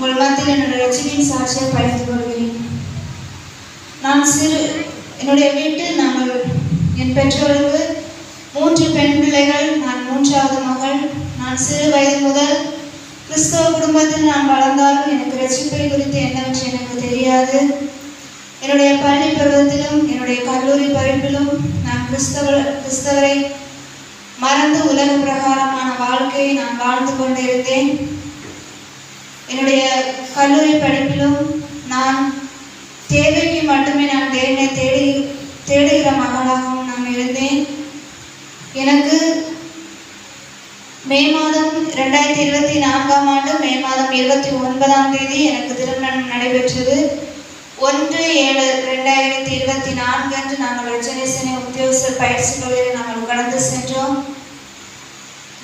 உங்கள் மத்தியில் என்னுடைய ரட்சிப்பின் சாட்சியை பகிர்ந்து கொள்கிறேன். என்னுடைய வீட்டில் என் பெற்றோருக்கு 3 பெண் பிள்ளைகள். நான் 3வது மகள். நான் சிறு வயது முதல் கிறிஸ்தவ குடும்பத்தில் நான் வளர்ந்தாலும் எனக்கு ரட்சிப்பை குறித்து என்னவென்று எனக்கு தெரியாது. என்னுடைய பள்ளி பருவத்திலும் என்னுடைய கல்லூரி படிப்பிலும் நான் கிறிஸ்தவரை மறந்து உலக பிரகாரமான வாழ்க்கையை நான் வாழ்ந்து கொண்டிருந்தேன். என்னுடைய கல்லூரி படிப்பிலும் நான் தேவைக்கு மட்டுமே நான் தேவனை தேடுகிற மகளாகவும் நான் இருந்தேன். எனக்கு மே மாதம் 2024ஆம் ஆண்டு மே மாதம் 29ஆம் தேதி எனக்கு திருமணம் நடைபெற்றது. 1/7/2024 அன்று நாங்கள் ரட்சணேசனை உத்தியோகஸ்தர் பயிற்சி கல்லூரியில் நாங்கள் கடந்து சென்றோம்.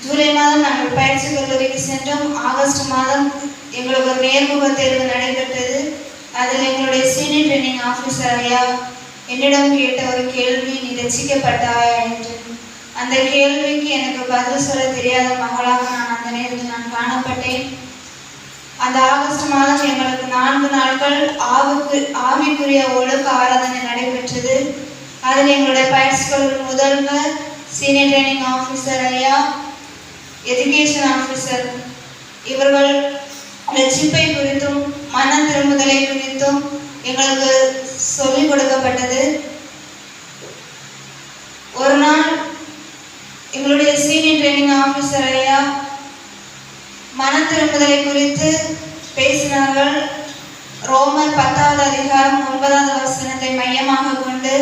ஜூலை மாதம் நாங்கள் பயிற்சி கல்லூரிக்கு சென்றோம். ஆகஸ்ட் மாதம் எங்களுக்கு ஒரு நேர்முக தேர்வு நடைபெற்றது. அதில் எங்களுடைய சீனியர் ட்ரைனிங் ஆஃபீஸர் ஐயா என்னிடம் கேட்ட ஒரு கேள்வி, நீ ரட்சிக்கப்பட்டாயா என்று. அந்த கேள்விக்கு எனக்கு பதில் சொல்ல தெரியாத மகளாக நான் அந்த நேரத்தில் நான் காணப்பட்டேன். அந்த ஆகஸ்ட் மாதம் எங்களுக்கு 4 நாட்கள் ஆவிக்குரிய ஒழுக்க ஆராதனை நடைபெற்றது. அதில் எங்களுடைய பயிற்சி கல்லூரி முதல்வர், சீனியர் ட்ரைனிங் ஆஃபீஸர் ஐயா, எஜுகேஷன் ஆஃபீஸர் இவர்கள் ரட்சிப்பை குறித்தும் மன திரும்புதலை குறித்தும் எங்களுக்கு சொல்லிக் கொடுக்கப்பட்டது. ஒரு நாள் எங்களுடைய சீனியர் ட்ரைனிங் ஆஃபீஸர் ஐயா மன திரும்புதலை குறித்து பேசினார்கள். ரோமர் 10வது அதிகாரம் 9வது வசனத்தை மையமாக கொண்டு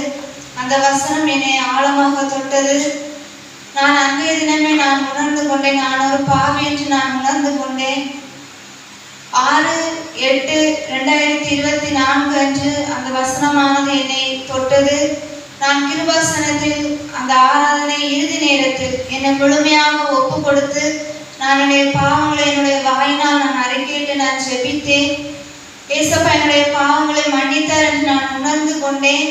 அந்த வசனம் என்னை ஆழமாக தொட்டது. நான் அன்றைய தினமே நான் உணர்ந்து கொண்டேன், நான் ஒரு பாவி என்று நான் உணர்ந்து கொண்டேன். 6/8/2024 அன்று அந்த வசனமானது என்னை தொட்டது. நான் கிருபாசனத்தில் அந்த ஆராதனை இறுதி நேரத்தில் என்னை முழுமையாக ஒப்பு கொடுத்து நான் என்னுடைய பாவங்களை என்னுடைய வாயினால் நான் அறிக்கையிட்டு நான் ஜெபித்தேன். ஏசப்பா என்னுடைய பாவங்களை மன்னித்தார் என்று நான் உணர்ந்து கொண்டேன்.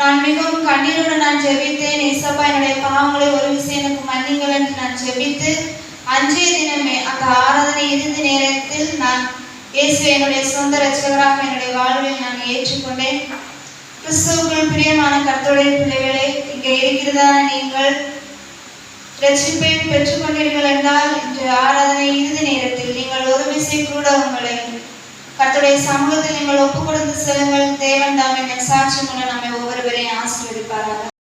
நான் மிகவும் கண்ணீருடன் நான் ஜெபித்தேன். ஏசப்பா என்னுடைய பாவங்களை ஒரு விஷயம் எனக்கு மன்னிங்கள் என்று நான் ஜெபித்து அன்றைய தினமே அந்த ஆராதனை இறுதி நேரத்தில் நான் இயேசுவை என்னுடைய சொந்த இரட்சகராக என்னுடைய வாழ்வில் நான் ஏற்றுக்கொண்டேன். கிறிஸ்துவுக்குள் பிரியமான கர்த்தருடைய பிள்ளைகளே, இங்கே இருக்கிறதா நீங்கள் ரட்சிப்பை பெற்றுக்கொண்டீர்கள் என்றால் இன்று ஆராதனை இறுதி நேரத்தில் நீங்கள் ஒரு விசை கூட உங்களை கர்த்தருடைய சமூகத்தில் நீங்கள் ஒப்பு கொடுத்து செல்லுங்கள். தேவன் தாமே சாட்சி மூலம் நம்மை ஒவ்வொருவரையும் ஆசீர்வதிப்பாராக.